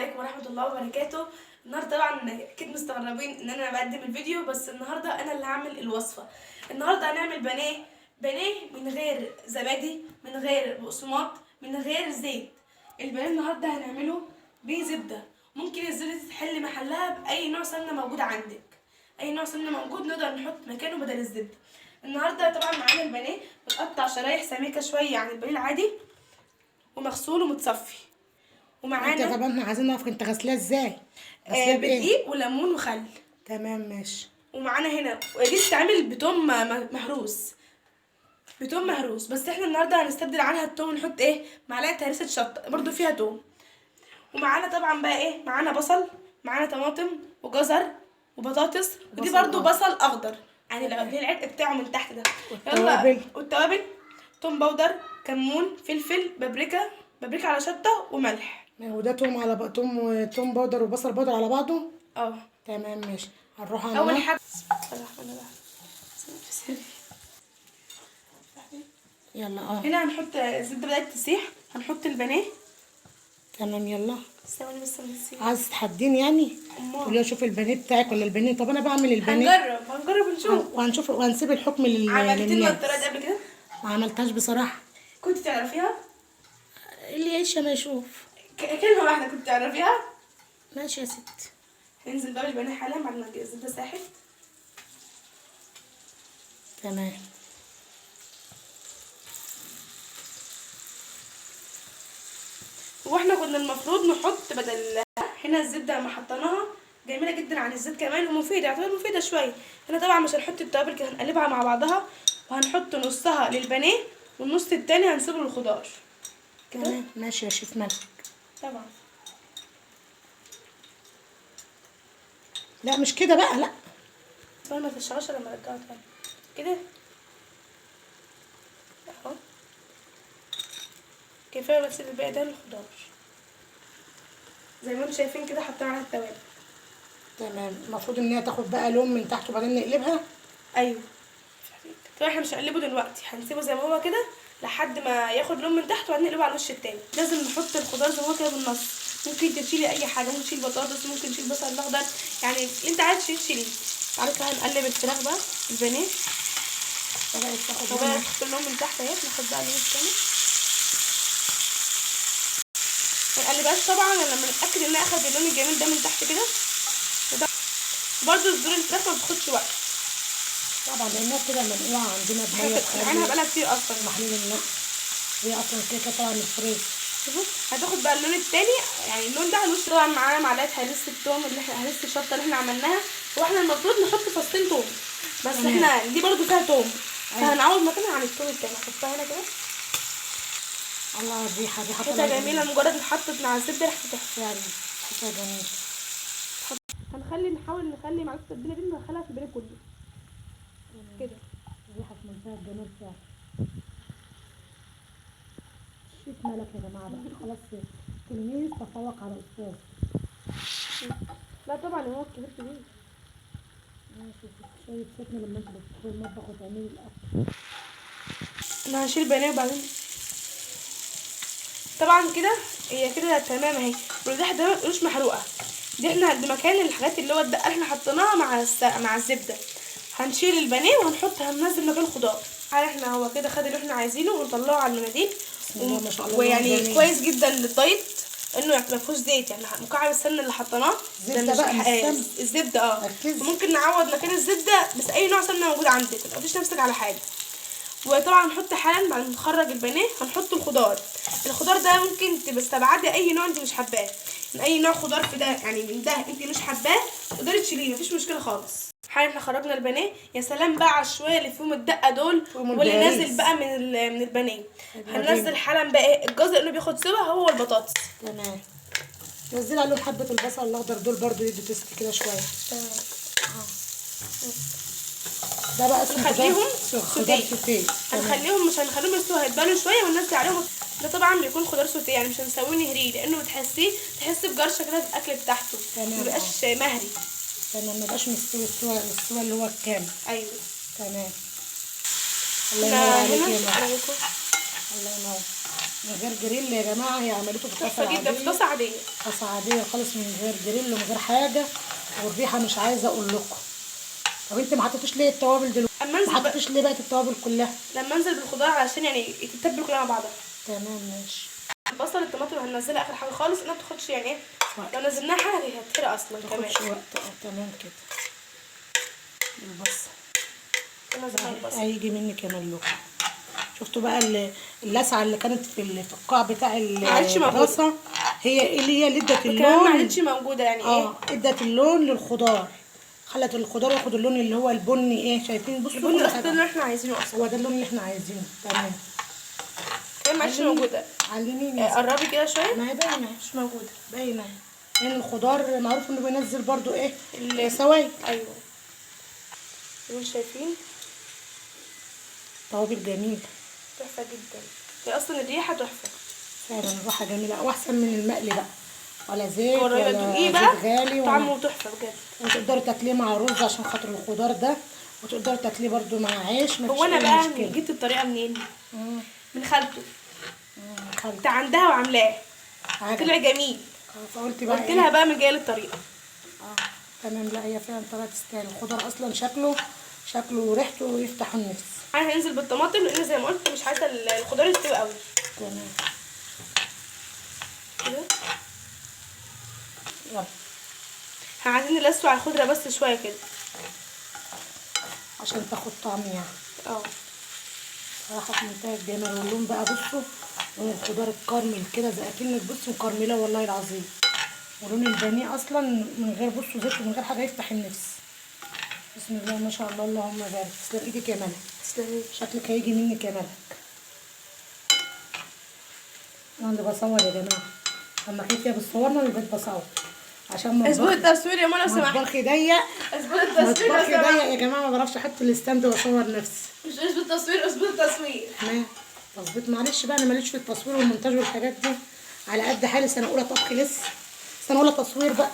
عليكم ورحمة الله وبركاته. النهارده طبعا اكيد مستغربين ان انا بقدم الفيديو، بس النهارده انا اللي هعمل الوصفة. النهارده هنعمل بانيه من غير زبادي، من غير بقسماط، من غير زيت. البانيه النهارده هنعمله بزبدة. ممكن الزبدة تحل محلها بأي نوع سمنة موجود عندك. أي نوع سمنة موجود نقدر نحط مكانه بدل الزبدة. النهارده طبعا معانا البانيه متقطع شرايح سميكة شوية عن البانيه العادي، ومغسول ومتصفي. انت ومعانا طبعا عايزين نعرف انت غسلاه ازاي. غسلاه بايه؟ بدقيق وليمون وخل. تمام ماشي. ومعانا هنا دي بتتعمل بتوم مهروس، بتوم مهروس. بس احنا النهارده هنستبدل عنها التوم ونحط معلقه هريسه شطه برضو فيها توم. ومعانا طبعا بقى معانا بصل، معانا طماطم وجزر وبطاطس، ودي بصل برضو بصل اخضر يعني اللي هي العرق بتاعه من تحت ده. يلا. والتوابل. والتوابل توم باودر، كمون، فلفل، بابريكا على شطه وملح. وده توم على توم باودر وبصل باودر على بعضه. اه. تمام ماشي. هنروح على اول النار. حاجه بسم الله الرحمن الرحيم. يلا هنا هنحط الزبده بدات تسيح، هنحط البانيه. تمام يلا. ثواني بس ما تسيح. عايز تحديني يعني؟ تقولي اشوف البانيه بتاعك ولا البانيه؟ طب انا بعمل البانيه. هنجرب ونشوف. وهنشوف وهنسيب الحكم عملت لنا للناس. الطريقه دي قبل كده؟ ما عملتهاش بصراحه. كنت تعرفيها؟ اللي يعيش ما يشوف. كلمه واحده كنت تعرفيها؟ ماشي يا ست. هننزل بقى بالبانيه حالا بعد ما الزبده ساحت. تمام. واحنا كنا المفروض نحط بدل هنا الزبده لما حطيناها جميله جدا عن الزيت كمان، ومفيده، يعتبر مفيده شويه. هنا طبعا مش هنحط التوابل كده، هنقلبها مع بعضها، وهنحط نصها للبانيه والنص التاني هنسيبه للخضار كده. تمام ماشي يا شيف مالك. طبعا. لا مش كده بقى، لا. ما تشعرش لما ارجعه تاني كده اهو. كفايه بس الباقي ده للخضار زي ما انتم شايفين كده. حطينا عليها التوابل. تمام. المفروض ان هي تاخد بقى لون من تحت وبعدين نقلبها. ايوه. طبعا احنا مش هنقلبه دلوقتي، هنسيبه زي ما هو كده لحد ما ياخد لون من تحت وبعدين نقلبه على الوش التاني. لازم نحط الخضار زي ما هو كده بالنص. ممكن تشيلي اي حاجه، ممكن تشيلي بطاطس، ممكن تشيلي بصل الاخضر، يعني اللي انت عايز تشيليه. تعالوا كده هنقلب الفراخ بقى، البانيه بدأت تاخد وبقى لون. تاخد اللون من تحت اهي. ناخد بقى اللون التاني. ما نقلبهاش طبعا إلا لما نتاكد انها اخد اللون الجميل ده من تحت كده. برضه صدور الفراخ ما بتاخدش وقت طبعا لانها كده منقوعه عندنا بميه عنها بقالها كتير اصلا. محلول النقع. هي اصلا كده طالعه من الفريز. شوفوا هتاخد بقى اللون التاني، يعني اللون ده هنوش طبعا معانا معلقه هريسه التوم اللي احنا هريسه الشطه اللي احنا عملناها. واحنا المفروض نحط فصين توم، بس احنا دي برضو فيها توم، فهنعوض مكانها عن التوم التاني. هحطها هنا كده. الله الريحه دي ريحتها جميله، مجرد ما اتحطت مع الزبده ريحتها تحفه. يعني ريحتها جميل. نحاول نخلي معلقه التتبيله دي ندخلها في البانيه كله كده. ريحه في منتهى الجمال فعلا. شيف مالك يا جماعه بقى خلاص. تلميذ تفوق على استاذ. لا طبعا هو الكبير كبير. ماشي. شويه سكنه لما انت بتدخلي المطبخ وتعملي الاكل. انا هشيل البانيه وبعدين طبعا كده هي كده تمام اهي. والريحه ده مش محروقه، دي احنا عند مكان الحاجات اللي هو الدقه اللي احنا حطيناها مع الزبده. هنشيل البانيه هننزل مكان الخضار. احنا هو كده خد اللي احنا عايزينه ونطلعه على المناديل. ما شاء الله. ويعني كويس جدا للدايت انه ما فيهوش زيت، يعني مكعب السمنه اللي حطيناه زبده بقى مش سمنه. الزبده ركزي. وممكن نعوض مكان الزبده بس اي نوع سمنه موجود عندك، ما تقفيش نفسك على حاجه. وطبعا هنحط حالا بعد ما نخرج البانيه هنحط الخضار ده ممكن تستبعدي اي نوع انت مش حباه، من اي نوع خضار في ده، يعني من ده انت مش حباه تقدري تشيليه مفيش مشكله خالص. حالا احنا خرجنا البانيه. يا سلام بقى على الشويه اللي فيهم الدقه دول واللي نازل بقى من البانيه. هننزل حالا بقى الجزء اللي بياخد سوا هو البطاطس. تمام. نزلي عليهم حبه البصل الاخضر دول برضو يدوا تست كده شويه. تمام. ده بقى اسمه نخليهم خضار سوتيه. مش هنخليهم يستووا، هيتبالوا شويه وننزل عليهم. ده طبعا بيكون خضار سوتيه، يعني مش هنسويه نهريه لانه تحسي بجرشه كده في الاكل بتاعته. مبيبقاش مهري. تمام. مبقاش مستوي السوا اللي هو الكامل. ايوه. تمام. الله ينور عليك يا ماما. الله ينور. من غير جريل يا جماعه، هي عملته في طاسه تحفه جدا، في عاديه، طاسه عاديه. طاسه عاديه خالص من غير جريل ومن غير حاجه، والريحه مش عايزه اقول لكم. طب انت ما حطيتوش ليه التوابل دلوقتي؟ اما ما انزل بقى، حطيتوش ليه بقى التوابل كلها؟ لما انزل بالخضار علشان يعني تتبل كلها مع بعضها. تمام ماشي. البصل الطماطم هننزلها اخر حاجه خالص، انها ما بتاخدش يعني ايه، وقت. لو نزلناها هتتحرق اصلا ما كمان. تاخدش وقت. تمام كده. البصل ننزل البصل. هيجي مني كمان لكم. شفتوا بقى اللسعه اللي كانت في القاع بتاع عادش موجودة. الطاسه، هي اللي ادت كمان اللون. ما عادتش موجوده يعني ايه، ادت اللون للخضار، خلت الخضار ياخد اللون اللي هو البني. ايه شايفين؟ بصوا البن كل الاصفر حاجه اللي احنا عايزينه اصلا هو ده اللون اللي احنا عايزينه. تمام. كمان ما عادتش موجوده. علميني. قربي كده شويه. ما هي باينه اهي. مش موجوده. باينه اهي. لان الخضار معروف انه بينزل برضو ايه ال- سوائل. ايوه مش شايفين؟ توابل جميله تحفه جدا، هي اصلا الريحه تحفه. فعلا، الراحه جميله واحسن من المقلي بقى، ولا زيت جربي ولا تدوقيه زيت بقى، غالي ولا. طعمه تحفه بجد. وتقدري تاكليه مع رز عشان خاطر الخضار ده، وتقدري تاكليه برضو مع عيش. ما هو انا فيش اي بقى مشكله. جبت الطريقه منين؟ مم. من خالته، خلط. كنت عندها وعاملاه، طلع عجب. جميل. فقلت بقى قلت لها بقى من جايه الطريقه. تمام. لا هي فعلا طلعت تستاهل. الخضار اصلا شكله وريحته يفتح النفس. انا هنزل بالطماطم لان زي ما قلت مش عايزه الخضار يستوي قوي تمام كده. يلا عايزين نلسع على الخضره بس شويه كده عشان تاخد طعم يعني. اه. صراحه في منتهى الجمال. واللون بقى بصوا، لون الخضار اتكرمل كده زي اكنك بصوا مكرمله والله العظيم. ولون البانيه اصلا من غير بصوا زيت ومن غير حاجه يفتح النفس. بسم الله ما شاء الله، اللهم بارك. تسلم ايدك يا ملك. تسلمي. شكلك هيجي منك يا ملك. انا اللي بصور يا جماعه، لما كنت بتصورنا اللي بقيت بصور عشان اثبت التصوير يا منى لو سمحت. مطبخي ضيق. اثبت التصوير لو مطبخي ضيق سمحت. يا جماعه، ما بعرفش احط الستاند واصور نفسي. مش اثبت التصوير، اثبت التصوير. تمام. تظبيط. معلش بقى انا ماليش في التصوير والمونتاج والحاجات دي، على قد حالي. سنه اولى طبخ لسه، سنه اولى تصوير بقى.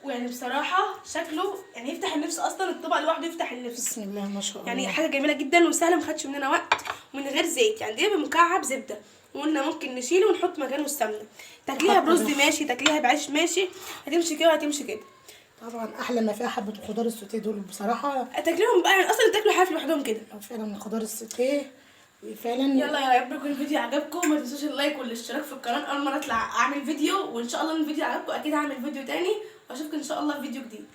ويعني بصراحه شكله يعني يفتح النفس، اصلا الطبق لوحده يفتح النفس. بسم الله ما شاء الله. يعني حاجه جميله جدا وسهله، ما خدش مننا وقت، ومن غير زيت. يعني دي بمكعب زبده، وقلنا ممكن نشيله ونحط مكانه السمنه. تاكليها برز ماشي، تاكليها بعيش ماشي، هتمشي كده وهتمشي كده. طبعا احلى ما فيها حبه الخضار السوتيه دول بصراحه. تاكليهم بقى يعني اصلا تاكلوا حاف لوحدهم كده. فعلا الخضار السوتيه فعلا. يلا يا رب يكون الفيديو عجبكم، ما تنسوش اللايك والاشتراك في القناه. اول مره اطلع اعمل فيديو، وان شاء الله من الفيديو عجبكم اكيد هعمل فيديو تاني، واشوفكم ان شاء الله في فيديو جديد.